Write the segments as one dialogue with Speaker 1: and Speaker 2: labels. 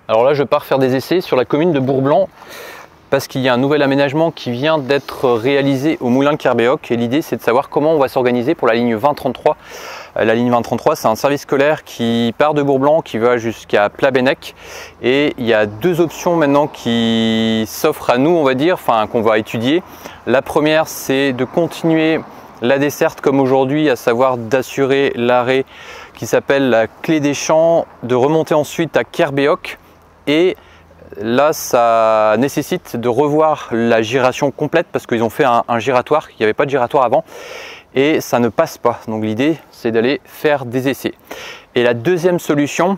Speaker 1: Alors là, je pars faire des essais sur la commune de Bourg-Blanc parce qu'il y a un nouvel aménagement qui vient d'être réalisé au moulin de Kerbéoc et l'idée c'est de savoir comment on va s'organiser pour la ligne 2033. La ligne 2033, c'est un service scolaire qui part de Bourg-Blanc, qui va jusqu'à Plabennec, et il y a deux options maintenant qui s'offrent à nous, on va dire, enfin qu'on va étudier. La première, c'est de continuer la desserte comme aujourd'hui, à savoir d'assurer l'arrêt qui s'appelle la Clé des Champs, de remonter ensuite à Kerbéoc, et là ça nécessite de revoir la giration complète parce qu'ils ont fait un giratoire, il n'y avait pas de giratoire avant et ça ne passe pas. Donc l'idée c'est d'aller faire des essais. Et la deuxième solution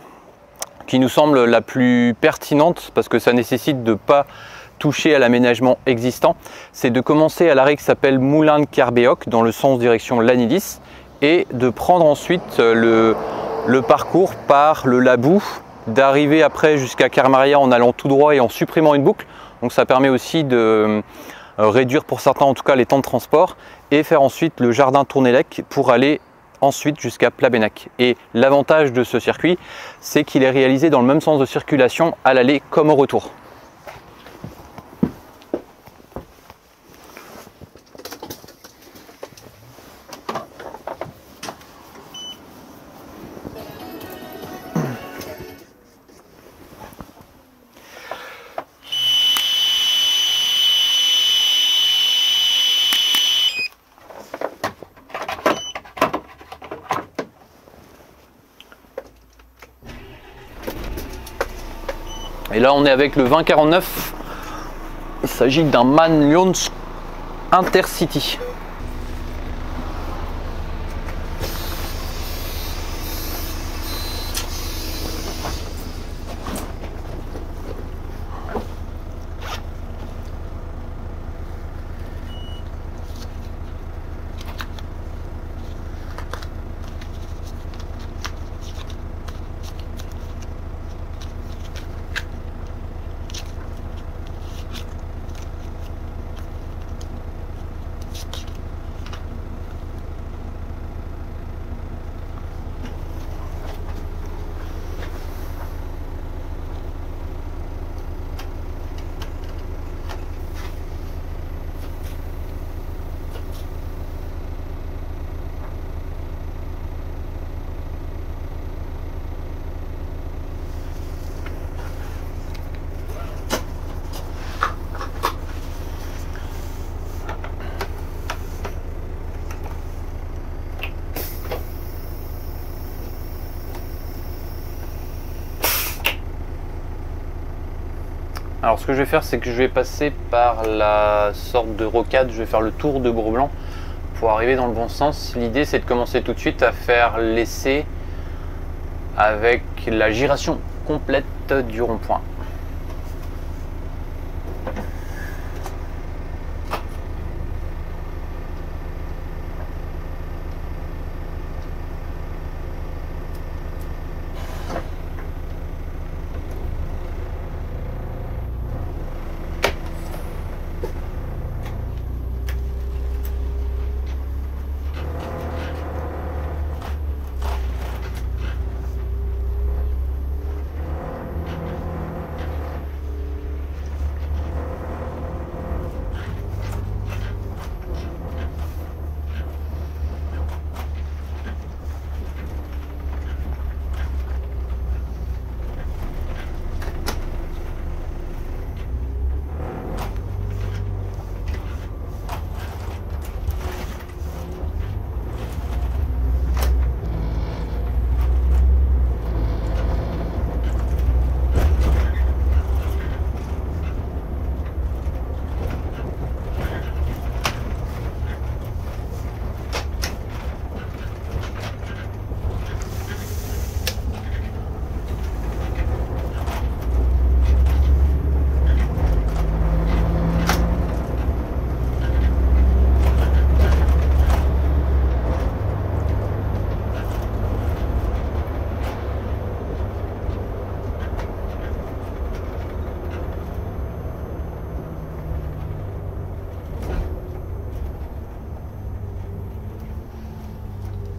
Speaker 1: qui nous semble la plus pertinente parce que ça nécessite de ne pas toucher à l'aménagement existant, c'est de commencer à l'arrêt qui s'appelle Moulin de Kerbéoc dans le sens direction Lannilis et de prendre ensuite le parcours par le Labou, d'arriver après jusqu'à Kermaria en allant tout droit et en supprimant une boucle. Donc ça permet aussi de réduire pour certains en tout cas les temps de transport et faire ensuite le jardin Tournélec pour aller ensuite jusqu'à Plabennec. Et l'avantage de ce circuit, c'est qu'il est réalisé dans le même sens de circulation à l'aller comme au retour. Et là on est avec le 2049, il s'agit d'un MAN Lions Intercity. Alors ce que je vais faire, c'est que je vais passer par la sorte de rocade, je vais faire le tour de Bourg-Blanc pour arriver dans le bon sens. L'idée c'est de commencer tout de suite à faire l'essai avec la giration complète du rond-point.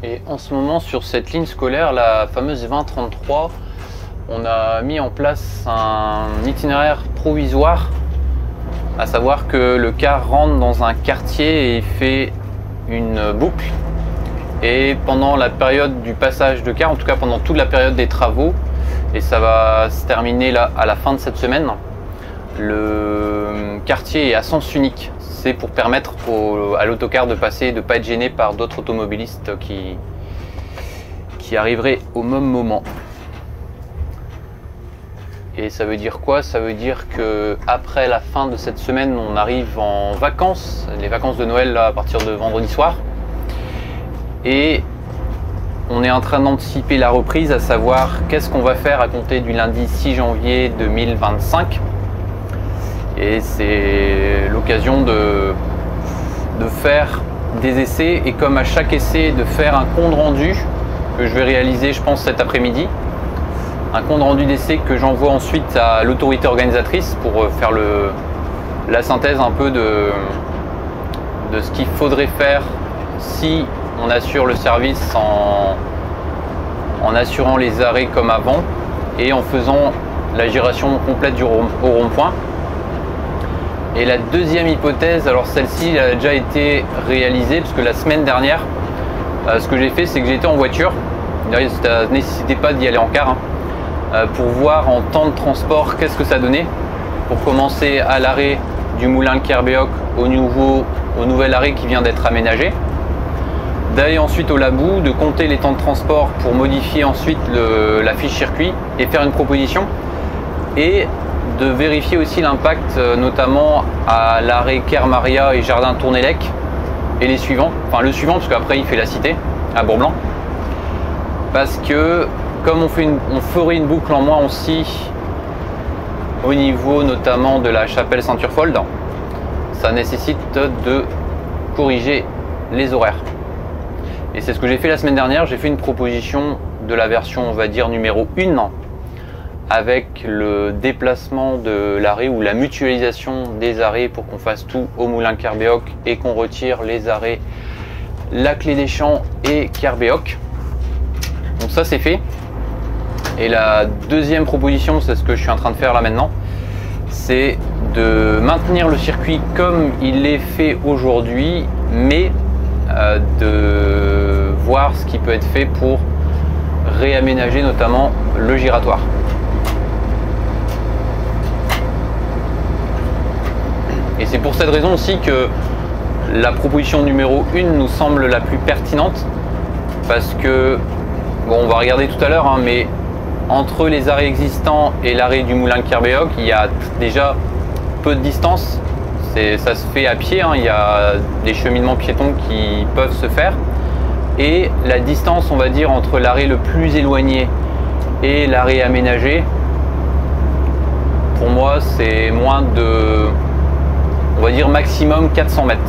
Speaker 1: Et en ce moment sur cette ligne scolaire, la fameuse 2033, on a mis en place un itinéraire provisoire, à savoir que le car rentre dans un quartier et fait une boucle. Et pendant la période du passage de car, en tout cas pendant toute la période des travaux, et ça va se terminer là à la fin de cette semaine, le quartier est à sens unique. C'est pour permettre à l'autocar de passer, de ne pas être gêné par d'autres automobilistes qui arriveraient au même moment. Et ça veut dire quoi? Ça veut dire que après la fin de cette semaine, on arrive en vacances, les vacances de Noël là, à partir de vendredi soir. Et on est en train d'anticiper la reprise, à savoir qu'est-ce qu'on va faire à compter du lundi 6 janvier 2025. Et c'est l'occasion de faire des essais, et comme à chaque essai, de faire un compte rendu que je vais réaliser, je pense, cet après-midi. Un compte rendu d'essai que j'envoie ensuite à l'autorité organisatrice pour faire la synthèse un peu de ce qu'il faudrait faire si on assure le service en assurant les arrêts comme avant et en faisant la giration complète au rond-point. Et la deuxième hypothèse, alors celle-ci a déjà été réalisée, parce que la semaine dernière, ce que j'ai fait, c'est que j'étais en voiture. D'ailleurs, ça ne nécessitait pas d'y aller en car, pour voir en temps de transport qu'est-ce que ça donnait. Pour commencer à l'arrêt du moulin Kerbéoc au nouvel arrêt qui vient d'être aménagé. D'aller ensuite au Labou, de compter les temps de transport pour modifier ensuite la fiche circuit et faire une proposition. Et de vérifier aussi l'impact, notamment à l'arrêt Kermaria et Jardin Tournélec et les suivants. Enfin le suivant, parce qu'après il fait la Cité à Bourblanc. Parce que comme on ferait une boucle en moins aussi au niveau notamment de la chapelle Ceinture-Fold, ça nécessite de corriger les horaires. Et c'est ce que j'ai fait la semaine dernière. J'ai fait une proposition de la version, on va dire, numéro 1, avec le déplacement de l'arrêt ou la mutualisation des arrêts pour qu'on fasse tout au moulin Kerbéoc et qu'on retire les arrêts La Clé des Champs et Kerbéoc. Donc ça c'est fait. Et la deuxième proposition, c'est ce que je suis en train de faire là maintenant, c'est de maintenir le circuit comme il est fait aujourd'hui, mais de voir ce qui peut être fait pour réaménager notamment le giratoire. Et c'est pour cette raison aussi que la proposition numéro 1 nous semble la plus pertinente, parce que, bon, on va regarder tout à l'heure, hein, mais entre les arrêts existants et l'arrêt du moulin Kerbéoc, il y a déjà peu de distance. Ça se fait à pied, hein, il y a des cheminements piétons qui peuvent se faire. Et la distance, on va dire, entre l'arrêt le plus éloigné et l'arrêt aménagé, pour moi, c'est moins de, on va dire, maximum 400 mètres.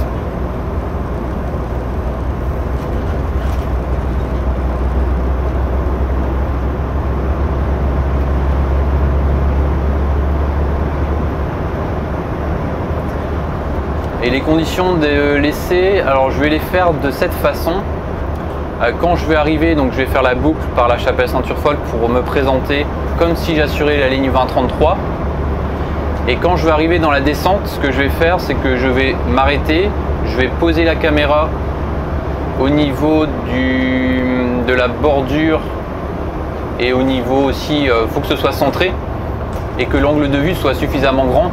Speaker 1: Et les conditions de l'essai, alors je vais les faire de cette façon. Quand je vais arriver, donc je vais faire la boucle par la chapelle Ceinture-Fold pour me présenter comme si j'assurais la ligne 2033. Et quand je vais arriver dans la descente, ce que je vais faire, c'est que je vais m'arrêter, je vais poser la caméra au niveau de la bordure et au niveau aussi, faut que ce soit centré et que l'angle de vue soit suffisamment grand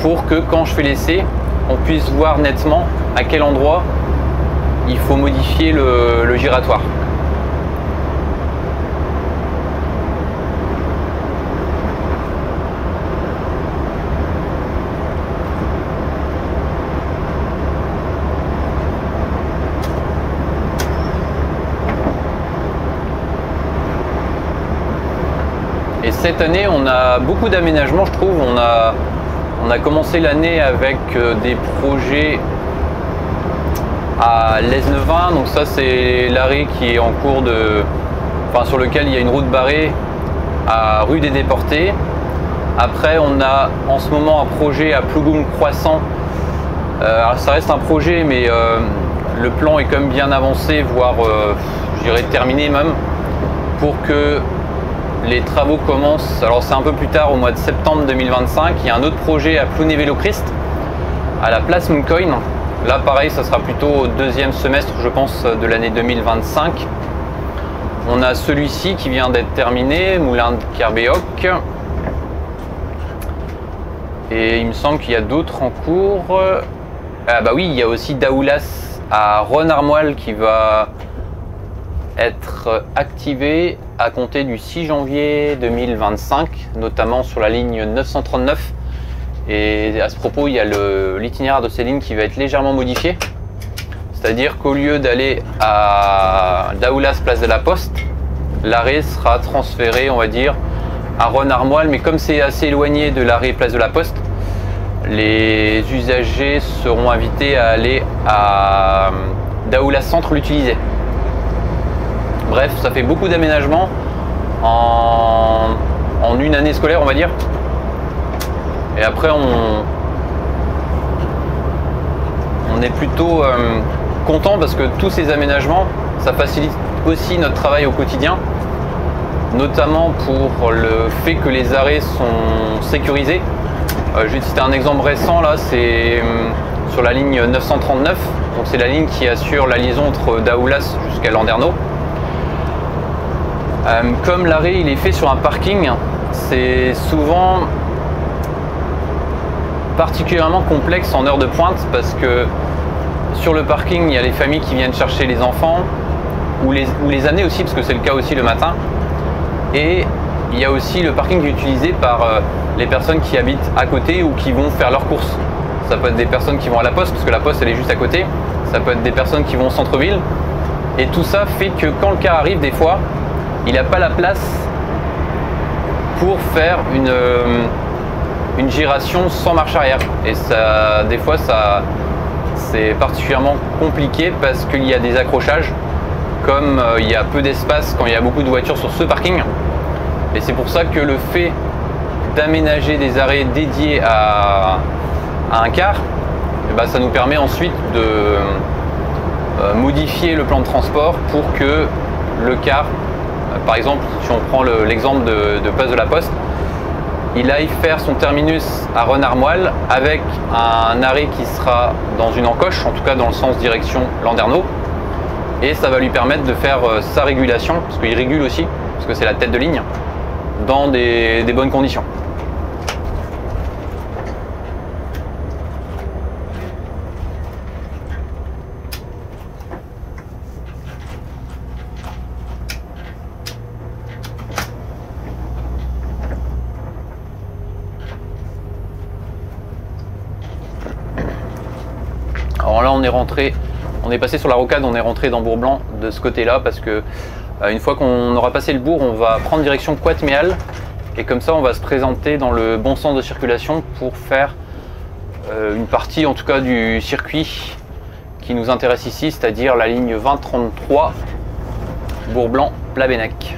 Speaker 1: pour que quand je fais l'essai, on puisse voir nettement à quel endroit il faut modifier le giratoire. Et cette année, on a beaucoup d'aménagements, je trouve. On a commencé l'année avec des projets à l'Esnevin, donc ça c'est l'arrêt qui est en cours sur lequel il y a une route barrée à rue des Déportés. Après on a en ce moment un projet à Plougoum-Croissant. Alors ça reste un projet, mais le plan est quand même bien avancé, voire je dirais terminé même, pour que les travaux commencent, alors c'est un peu plus tard, au mois de septembre 2025. Il y a un autre projet à Plounévez-Lochrist, à la place Mooncoin. Là pareil, ça sera plutôt au deuxième semestre, je pense, de l'année 2025. On a celui-ci qui vient d'être terminé, Moulin de Kerbéoc. Et il me semble qu'il y a d'autres en cours. Ah bah oui, il y a aussi Daoulas à Rennes-Armoil qui va être activé à compter du 6 janvier 2025, notamment sur la ligne 939. Et à ce propos, il y a l'itinéraire de ces lignes qui va être légèrement modifié. C'est-à-dire qu'au lieu d'aller à Daoulas, place de la Poste, l'arrêt sera transféré, on va dire, à Rennes-Armoil. Mais comme c'est assez éloigné de l'arrêt place de la Poste, les usagers seront invités à aller à Daoulas Centre l'utiliser. Bref, ça fait beaucoup d'aménagements en une année scolaire, on va dire. Et après, on est plutôt content parce que tous ces aménagements, ça facilite aussi notre travail au quotidien, notamment pour le fait que les arrêts sont sécurisés. Je vais te citer un exemple récent, là, c'est sur la ligne 939, donc c'est la ligne qui assure la liaison entre Daoulas jusqu'à Landerneau. Comme l'arrêt il est fait sur un parking, c'est souvent particulièrement complexe en heure de pointe parce que sur le parking il y a les familles qui viennent chercher les enfants ou les amener aussi, parce que c'est le cas aussi le matin, et il y a aussi le parking qui est utilisé par les personnes qui habitent à côté ou qui vont faire leurs courses. Ça peut être des personnes qui vont à la poste parce que la poste elle est juste à côté, ça peut être des personnes qui vont au centre-ville, et tout ça fait que quand le car arrive, des fois il n'a pas la place pour faire une giration sans marche arrière. Et ça, des fois, c'est particulièrement compliqué parce qu'il y a des accrochages, comme il y a peu d'espace quand il y a beaucoup de voitures sur ce parking. Et c'est pour ça que le fait d'aménager des arrêts dédiés à un car, ça nous permet ensuite de modifier le plan de transport pour que le car, par exemple, si on prend l'exemple de Place de la Poste, il aille faire son terminus à Rennes-Armoil avec un arrêt qui sera dans une encoche, en tout cas dans le sens direction Landerneau, et ça va lui permettre de faire sa régulation, parce qu'il régule aussi, parce que c'est la tête de ligne, dans des bonnes conditions. Alors là on est passé sur la rocade, on est rentré dans Bourg-Blanc de ce côté-là parce que une fois qu'on aura passé le bourg, on va prendre direction Coatméal et comme ça on va se présenter dans le bon sens de circulation pour faire une partie en tout cas du circuit qui nous intéresse ici, c'est-à-dire la ligne 2033 Bourg-Blanc-Plabennec.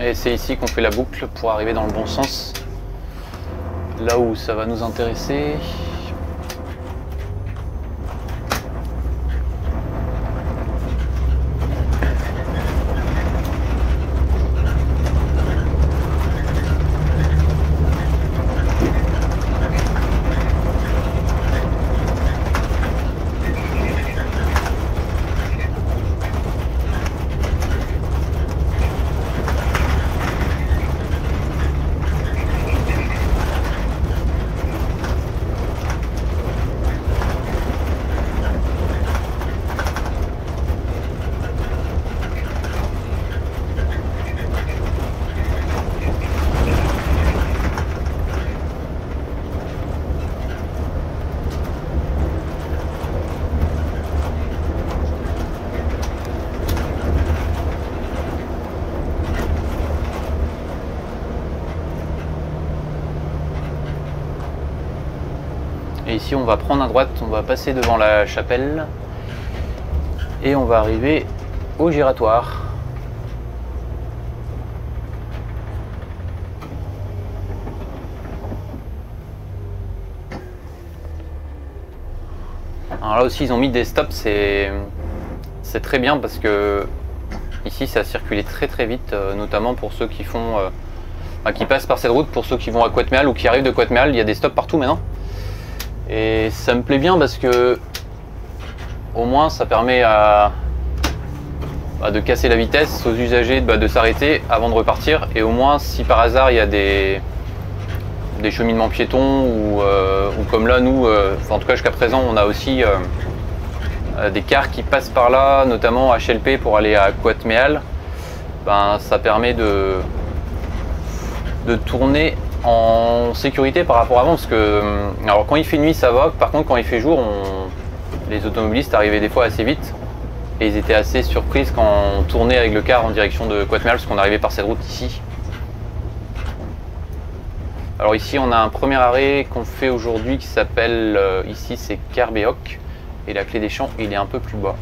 Speaker 1: Et c'est ici qu'on fait la boucle pour arriver dans le bon sens, là où ça va nous intéresser. Et ici on va prendre à droite, on va passer devant la chapelle et on va arriver au giratoire. Alors là aussi ils ont mis des stops, c'est très bien parce que ici ça a circulé très vite, notamment pour ceux qui font qui passent par cette route, pour ceux qui vont à Couat-Méal ou qui arrivent de Couat-Méal, il y a des stops partout maintenant. Et ça me plaît bien parce que au moins ça permet de casser la vitesse aux usagers de s'arrêter avant de repartir. Et au moins si par hasard il y a des cheminements piétons ou comme là nous, en tout cas jusqu'à présent on a aussi des cars qui passent par là, notamment HLP pour aller à Couat-Méal, ça permet de tourner en sécurité par rapport à avant, parce que alors quand il fait nuit ça va, par contre quand il fait jour les automobilistes arrivaient des fois assez vite et ils étaient assez surprises quand on tournait avec le car en direction de Couat-Méal parce qu'on arrivait par cette route ici. Alors ici on a un premier arrêt qu'on fait aujourd'hui qui s'appelle ici c'est Kerbéoc et la clé des champs il est un peu plus bas.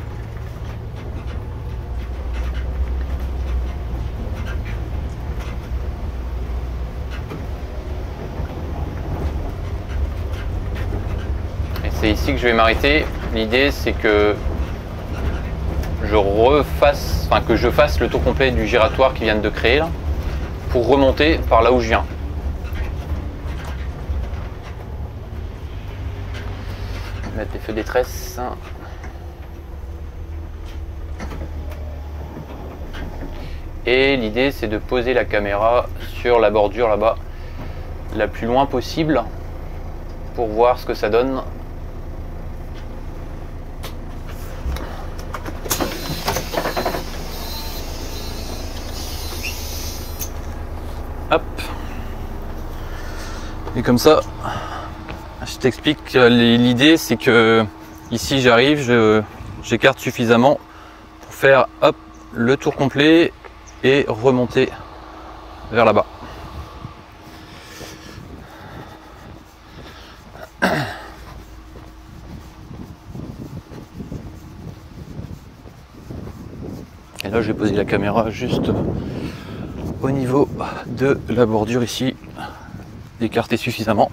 Speaker 1: C'est ici que je vais m'arrêter. L'idée c'est que je fasse le tour complet du giratoire qu'ils viennent de créer là, pour remonter par là où je viens. Je vais mettre des feux détresse. Et l'idée c'est de poser la caméra sur la bordure là-bas, la plus loin possible, pour voir ce que ça donne. Hop. Et comme ça, je t'explique, l'idée c'est que ici j'arrive, j'écarte suffisamment pour faire hop, le tour complet et remonter vers là-bas. Et là je vais poser la caméra juste au niveau de la bordure ici, d'écarter suffisamment.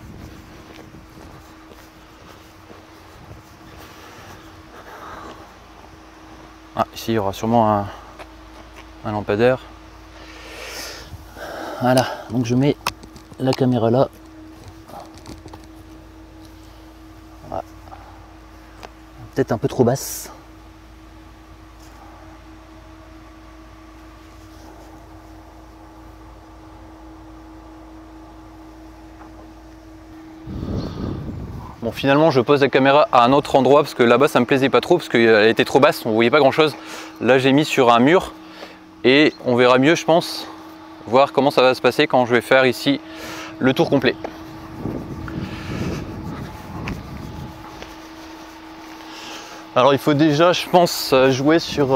Speaker 1: Ici il y aura sûrement un lampadaire. Voilà, donc je mets la caméra là. Voilà. Peut-être un peu trop basse. Bon, finalement je pose la caméra à un autre endroit parce que là-bas ça me plaisait pas trop parce qu'elle était trop basse, on voyait pas grand chose. Là j'ai mis sur un mur et on verra mieux je pense, voir comment ça va se passer quand je vais faire ici le tour complet. Alors il faut déjà je pense jouer sur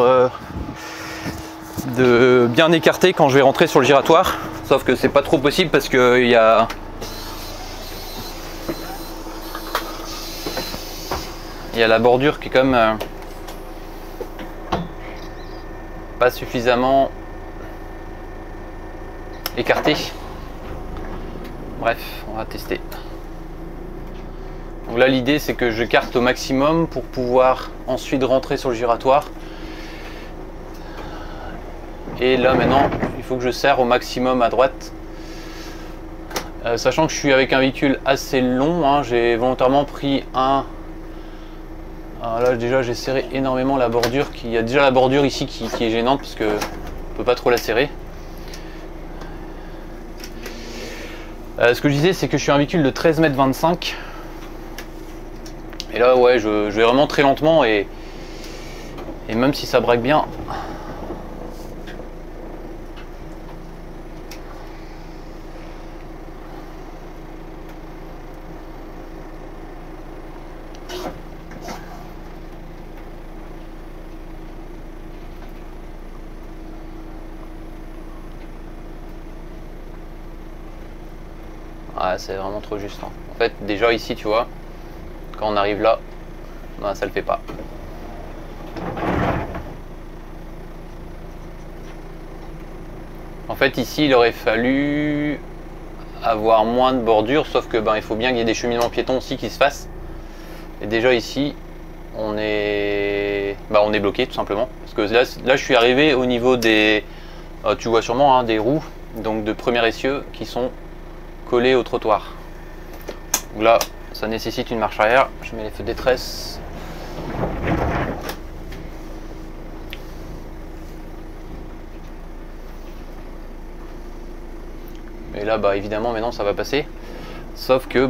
Speaker 1: de bien écarter quand je vais rentrer sur le giratoire, sauf que c'est pas trop possible parce que il y a la bordure qui est comme pas suffisamment écarté. Bref, on va tester. Donc là l'idée c'est que je carte au maximum pour pouvoir ensuite rentrer sur le giratoire. Et là maintenant il faut que je serre au maximum à droite. Sachant que je suis avec un véhicule assez long, hein, j'ai volontairement pris un... Alors là déjà j'ai serré énormément la bordure, il y a déjà la bordure ici qui est gênante parce que on peut pas trop la serrer. Ce que je disais c'est que je suis un véhicule de 13,25 m. Et là ouais je vais vraiment très lentement et même si ça braque bien. Ah, c'est vraiment trop juste. Hein. En fait, déjà ici, tu vois, quand on arrive là, non, ça le fait pas. En fait, ici, il aurait fallu avoir moins de bordure, sauf que il faut bien qu'il y ait des cheminements piétons aussi qui se fassent. Et déjà ici, on est bloqué tout simplement. Parce que là, je suis arrivé au niveau des, tu vois sûrement, hein, des roues, donc de premier essieu qui sont collé au trottoir. Donc là, ça nécessite une marche arrière. Je mets les feux de détresse. Et là, évidemment, maintenant, ça va passer. Sauf que,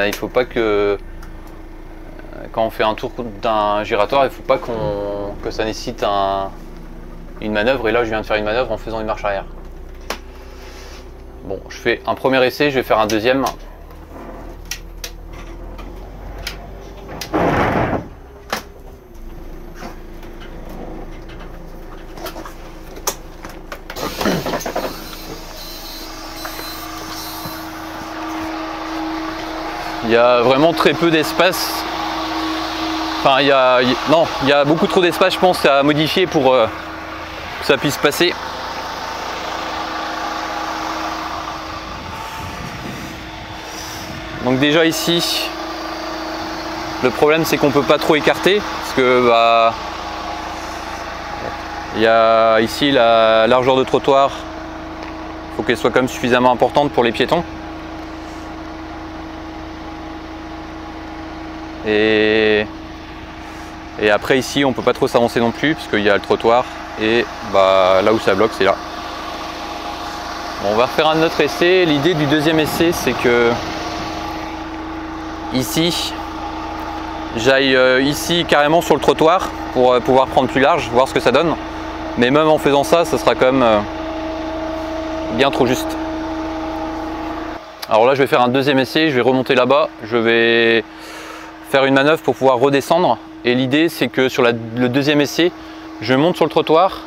Speaker 1: il faut pas que quand on fait un tour d'un giratoire, il faut pas que ça nécessite une manœuvre. Et là, je viens de faire une manœuvre en faisant une marche arrière. Bon, je fais un premier essai, je vais faire un deuxième. Il y a vraiment très peu d'espace. Enfin, il y a beaucoup trop d'espace, je pense, à modifier pour que ça puisse passer. Donc déjà ici, le problème c'est qu'on peut pas trop écarter parce que il y a ici la largeur de trottoir, il faut qu'elle soit quand même suffisamment importante pour les piétons. Et après ici on peut pas trop s'avancer non plus parce qu'il y a le trottoir et là où ça bloque c'est là. Bon, on va refaire un autre essai. L'idée du deuxième essai c'est que ici, j'aille ici carrément sur le trottoir pour pouvoir prendre plus large, voir ce que ça donne. Mais même en faisant ça, ça sera quand même bien trop juste. Alors là, je vais faire un deuxième essai, je vais remonter là-bas, je vais faire une manœuvre pour pouvoir redescendre. Et l'idée, c'est que sur le deuxième essai, je monte sur le trottoir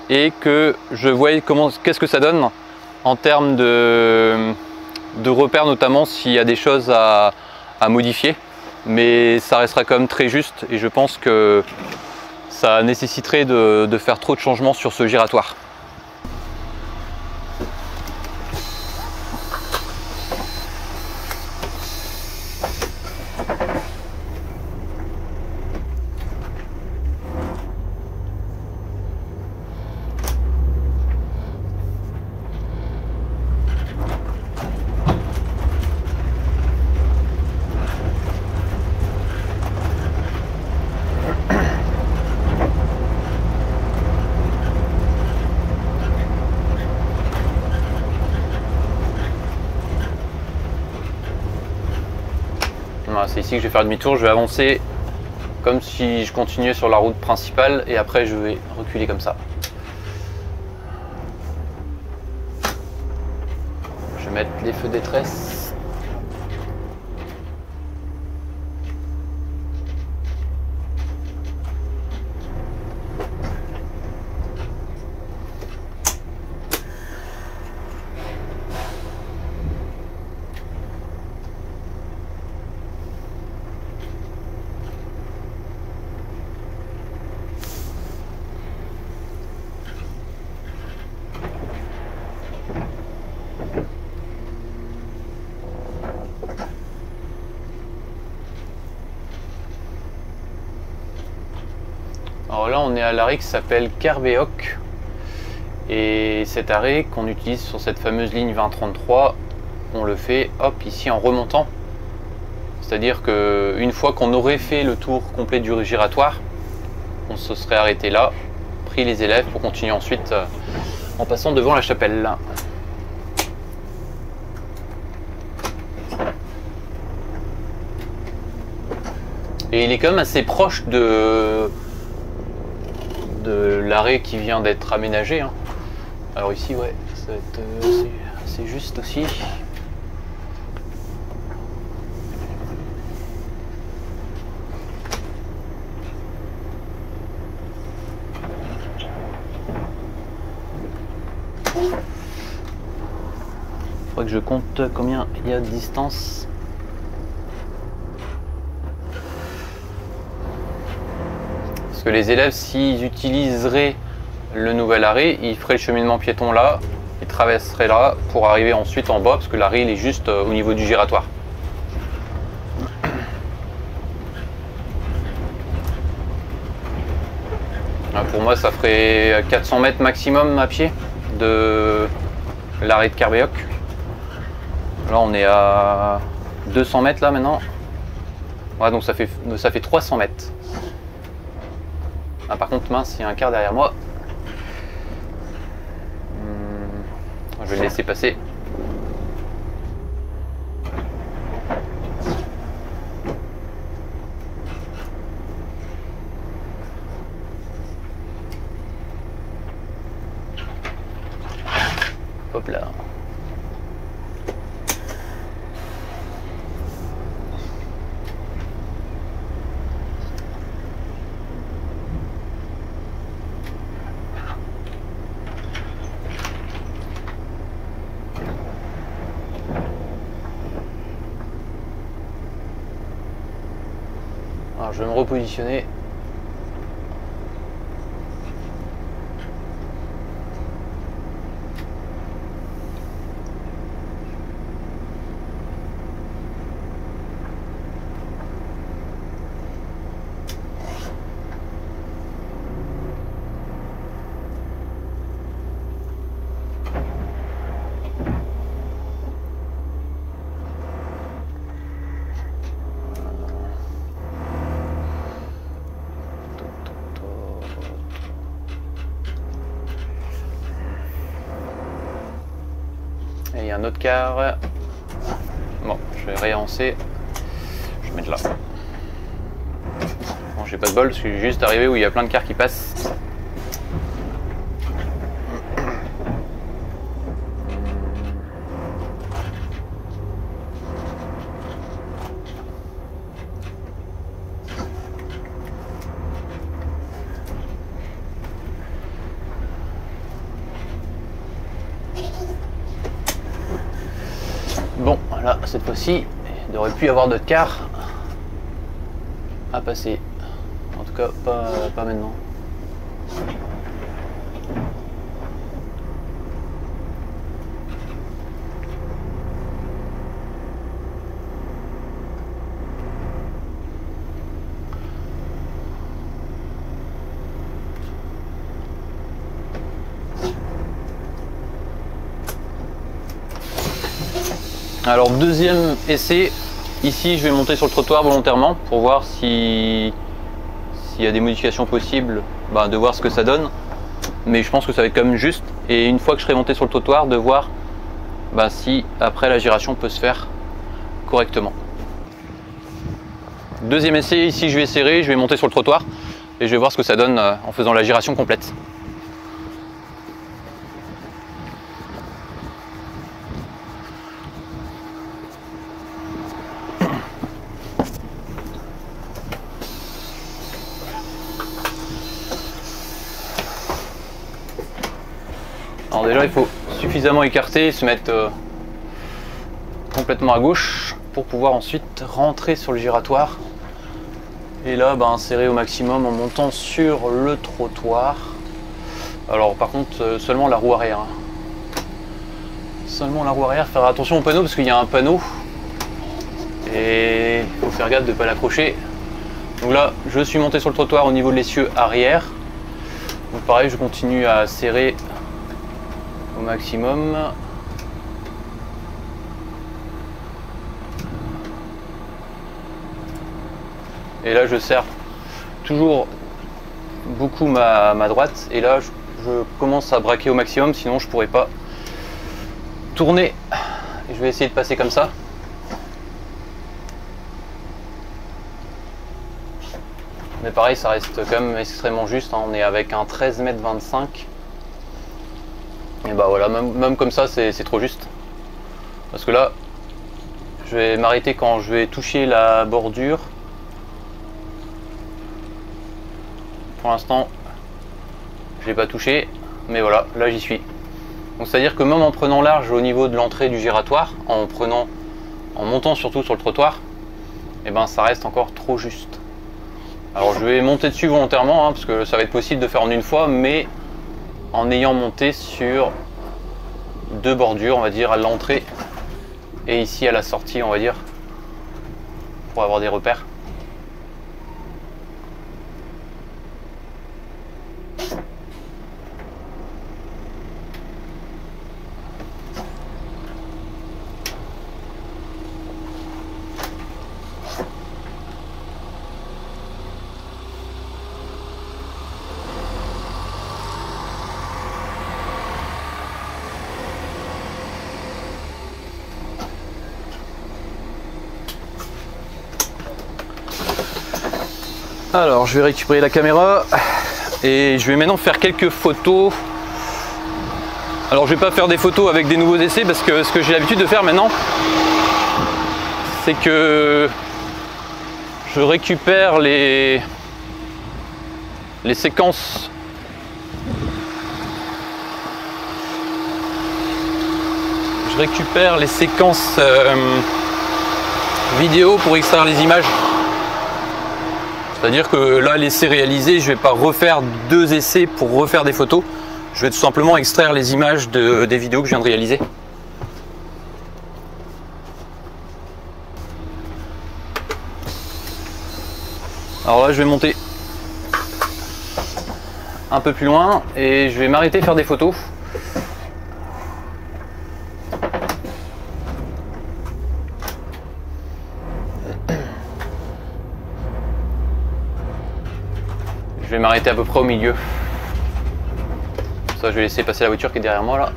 Speaker 1: et que je voie qu'est-ce que ça donne en termes de repères, notamment s'il y a des choses à modifier, mais ça restera quand même très juste et je pense que ça nécessiterait de faire trop de changements sur ce giratoire. C'est ici que je vais faire demi-tour, je vais avancer comme si je continuais sur la route principale et après je vais reculer comme ça. Je vais mettre les feux de détresse. Alors là on est à l'arrêt qui s'appelle Kerbéoc. Et cet arrêt qu'on utilise sur cette fameuse ligne 2033, on le fait hop ici en remontant. C'est-à-dire qu'une fois qu'on aurait fait le tour complet du giratoire, on se serait arrêté là, pris les élèves pour continuer ensuite en passant devant la chapelle. Et il est quand même assez proche de l'arrêt qui vient d'être aménagé, hein. Alors ici, ouais, ça va être assez juste aussi. Faudrait que je compte combien il y a de distance. Parce que les élèves, s'ils utiliseraient le nouvel arrêt, ils feraient le cheminement piéton là, ils traverseraient là pour arriver ensuite en bas, parce que l'arrêt il est juste au niveau du giratoire. Pour moi, ça ferait 400 mètres maximum à pied de l'arrêt de Kerbéoc. Là, on est à 200 mètres là maintenant. Ouais, donc ça fait 300 mètres. Ah, par contre, mince, il y a un car derrière moi. Je vais le laisser passer. Hop là. Alors je vais me repositionner. Et il y a un autre car. Bon, je vais réavancer. Je vais mettre là. Bon, j'ai pas de bol, je suis juste arrivé où il y a plein de cars qui passent. Bon, là, cette fois-ci, il ne devrait plus y avoir d'autres cars à passer. En tout cas, pas maintenant. Alors deuxième essai, ici je vais monter sur le trottoir volontairement pour voir s'il y a des modifications possibles, de voir ce que ça donne. Mais je pense que ça va être quand même juste. Et une fois que je serai monté sur le trottoir, de voir si après la giration peut se faire correctement. Deuxième essai, ici je vais serrer, je vais monter sur le trottoir et je vais voir ce que ça donne en faisant la giration complète. Alors déjà il faut suffisamment écarter, se mettre complètement à gauche pour pouvoir ensuite rentrer sur le giratoire. Et là serrer au maximum en montant sur le trottoir. Alors par contre seulement la roue arrière. Seulement la roue arrière, faire attention au panneau parce qu'il y a un panneau. Et il faut faire gaffe de ne pas l'accrocher. Donc là, je suis monté sur le trottoir au niveau de l'essieu arrière. Donc pareil, je continue à serrer au maximum. Et là, je serre toujours beaucoup ma droite. Et là, je commence à braquer au maximum, sinon je pourrais pas tourner. Et je vais essayer de passer comme ça. Mais pareil, ça reste quand même extrêmement juste, hein. On est avec un 13,25 m. Et bah voilà, même comme ça, c'est trop juste. Parce que là, je vais m'arrêter quand je vais toucher la bordure. Pour l'instant, je l'ai pas touché, mais voilà, là j'y suis. Donc c'est à dire que même en prenant large au niveau de l'entrée du giratoire, en montant surtout sur le trottoir, et ben ça reste encore trop juste. Alors je vais monter dessus volontairement, hein, parce que ça va être possible de faire en une fois, mais en ayant monté sur deux bordures, on va dire à l'entrée et ici à la sortie, on va dire, pour avoir des repères. Alors je vais récupérer la caméra et je vais maintenant faire quelques photos. Alors je vais pas faire des photos avec des nouveaux essais parce que ce que j'ai l'habitude de faire maintenant, c'est que je récupère les séquences vidéo pour extraire les images. C'est-à-dire que là, l'essai réalisé, je ne vais pas refaire deux essais pour refaire des photos. Je vais tout simplement extraire les images des vidéos que je viens de réaliser. Alors là, je vais monter un peu plus loin et je vais m'arrêter faire des photos. Je vais m'arrêter à peu près au milieu. Ça, je vais laisser passer la voiture qui est derrière moi là.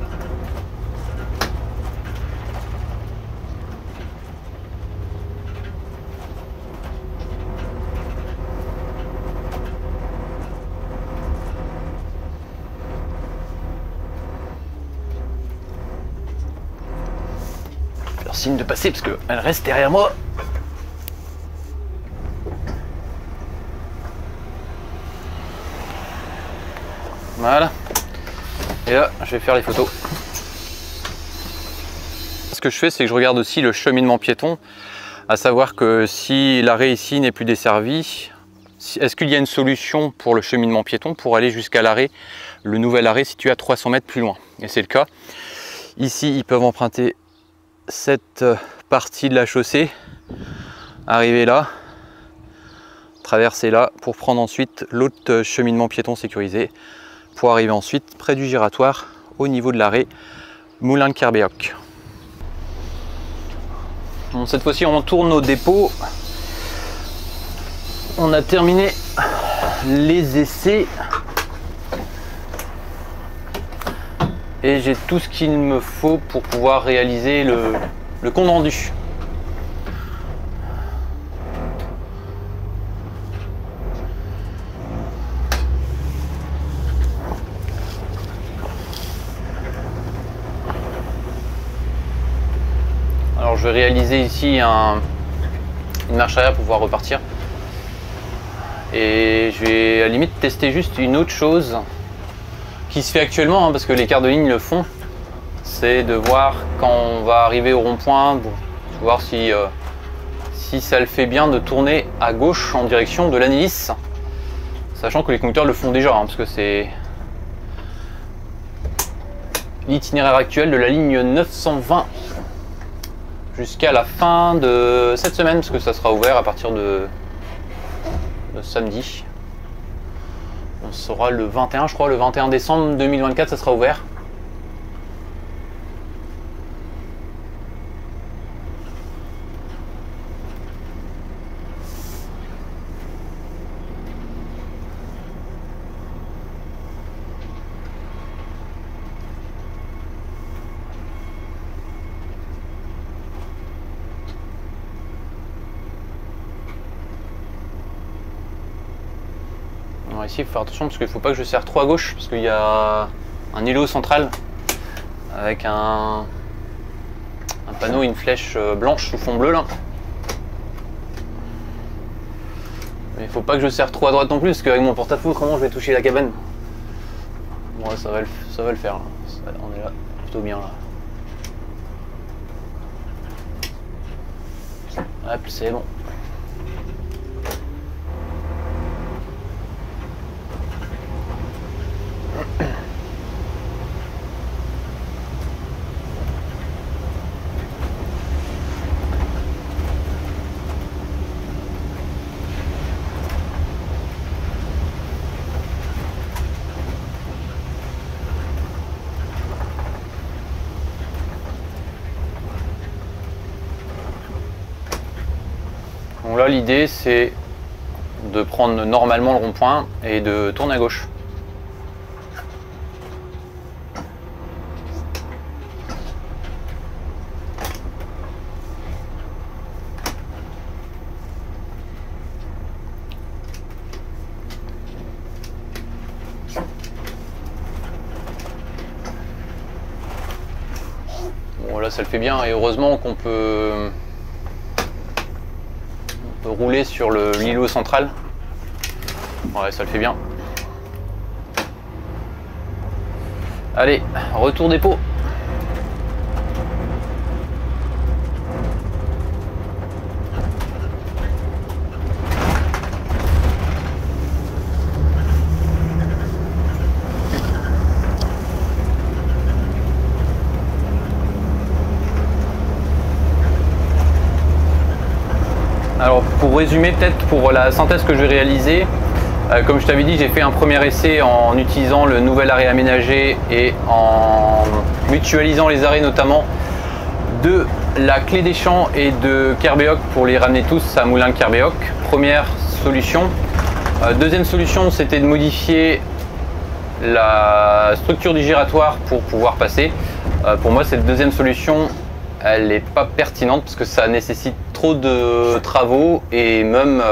Speaker 1: Je vais faire signe de passer parce qu'elle reste derrière moi. Voilà. Et là, je vais faire les photos. Ce que je fais, c'est que je regarde aussi le cheminement piéton, à savoir que si l'arrêt ici n'est plus desservi, est-ce qu'il y a une solution pour le cheminement piéton pour aller jusqu'à l'arrêt, le nouvel arrêt situé à 300 mètres plus loin. Et c'est le cas. Ici, ils peuvent emprunter cette partie de la chaussée, arriver là, traverser là, pour prendre ensuite l'autre cheminement piéton sécurisé, pour arriver ensuite près du giratoire au niveau de l'arrêt Moulin de Kerbéoc. Bon, cette fois-ci on tourne au dépôt. On a terminé les essais et j'ai tout ce qu'il me faut pour pouvoir réaliser le compte rendu. Alors je vais réaliser ici une marche arrière pour pouvoir repartir. Et je vais à la limite tester juste une autre chose qui se fait actuellement, hein, parce que les quarts de ligne le font. C'est de voir quand on va arriver au rond-point, voir si ça le fait bien de tourner à gauche en direction de l'Anilis. Sachant que les conducteurs le font déjà, hein, parce que c'est l'itinéraire actuel de la ligne 920 jusqu'à la fin de cette semaine, parce que ça sera ouvert à partir de samedi. On sera le 21, je crois, le 21 décembre 2024, ça sera ouvert. Ici il faut faire attention parce qu'il ne faut pas que je serre trop à gauche parce qu'il y a un îlot central avec un panneau, une flèche blanche sous fond bleu là. Mais il ne faut pas que je serre trop à droite non plus parce qu'avec mon porte-à-faux comment je vais toucher la cabane. Bon là, ça va le faire, là. On est là plutôt bien là. Hop, c'est bon. Donc là l'idée c'est de prendre normalement le rond-point et de tourner à gauche. Bon là ça le fait bien et heureusement qu'on peut rouler sur l'îlot central. Ouais, ça le fait bien. Allez, retour dépôt. Alors pour résumer peut-être pour la synthèse que je vais réaliser, comme je t'avais dit, j'ai fait un premier essai en utilisant le nouvel arrêt aménagé et en mutualisant les arrêts notamment de la clé des champs et de Kerbéoc pour les ramener tous à moulin Kerbéoc. Première solution. Deuxième solution, c'était de modifier la structure du giratoire pour pouvoir passer. Pour moi, cette deuxième solution, elle n'est pas pertinente parce que ça nécessite trop de travaux et même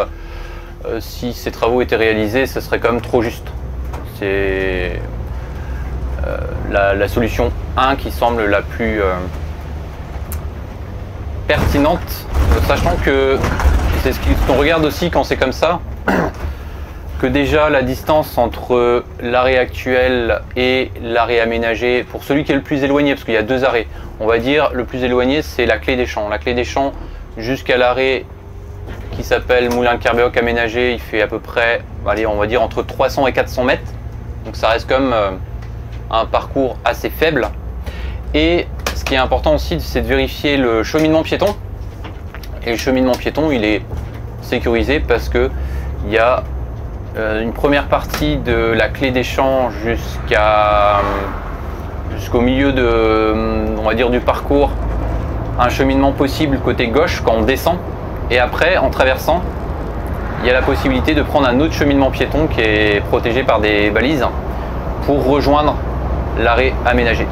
Speaker 1: si ces travaux étaient réalisés, ce serait quand même trop juste. C'est la solution 1 qui semble la plus pertinente, sachant que c'est ce qu'on regarde aussi quand c'est comme ça, que déjà la distance entre l'arrêt actuel et l'arrêt aménagé, pour celui qui est le plus éloigné, parce qu'il y a deux arrêts, on va dire le plus éloigné c'est la clé des champs. La clé des champs jusqu'à l'arrêt qui s'appelle moulin Kerbéoc aménagé, il fait à peu près, allez, on va dire entre 300 et 400 mètres, donc ça reste comme un parcours assez faible. Et ce qui est important aussi, c'est de vérifier le cheminement piéton, et le cheminement piéton il est sécurisé parce que il y a une première partie de la clé des champs jusqu'au milieu on va dire du parcours, un cheminement possible côté gauche quand on descend, et après en traversant il y a la possibilité de prendre un autre cheminement piéton qui est protégé par des balises pour rejoindre l'arrêt aménagé.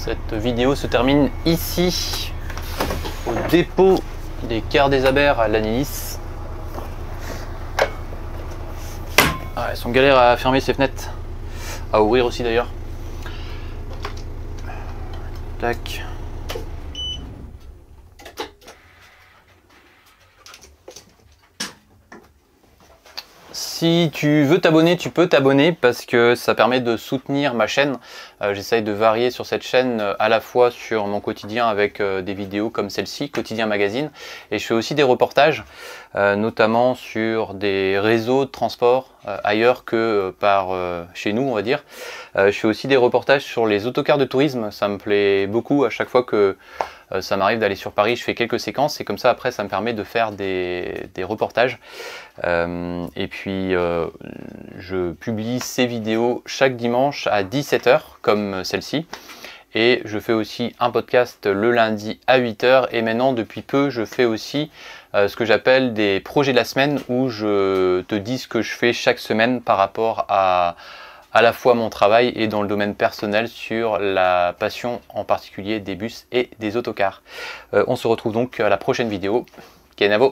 Speaker 1: Cette vidéo se termine ici, au dépôt des cars des Abers à Lannilis. Ah, elles sont galères à fermer ces fenêtres, à ouvrir aussi d'ailleurs. Tac. Si tu veux t'abonner, tu peux t'abonner parce que ça permet de soutenir ma chaîne. J'essaye de varier sur cette chaîne à la fois sur mon quotidien avec des vidéos comme celle-ci, Quotidien Magazine, et je fais aussi des reportages, notamment sur des réseaux de transport ailleurs que par chez nous, on va dire. Je fais aussi des reportages sur les autocars de tourisme, ça me plaît beaucoup à chaque fois que ça m'arrive d'aller sur Paris, je fais quelques séquences et comme ça après ça me permet de faire des reportages. Et puis je publie ces vidéos chaque dimanche à 17 h comme celle-ci. Et je fais aussi un podcast le lundi à 8 h. Et maintenant depuis peu je fais aussi ce que j'appelle des projets de la semaine où je te dis ce que je fais chaque semaine par rapport à la fois mon travail et dans le domaine personnel sur la passion en particulier des bus et des autocars. On se retrouve donc à la prochaine vidéo. Kenavo!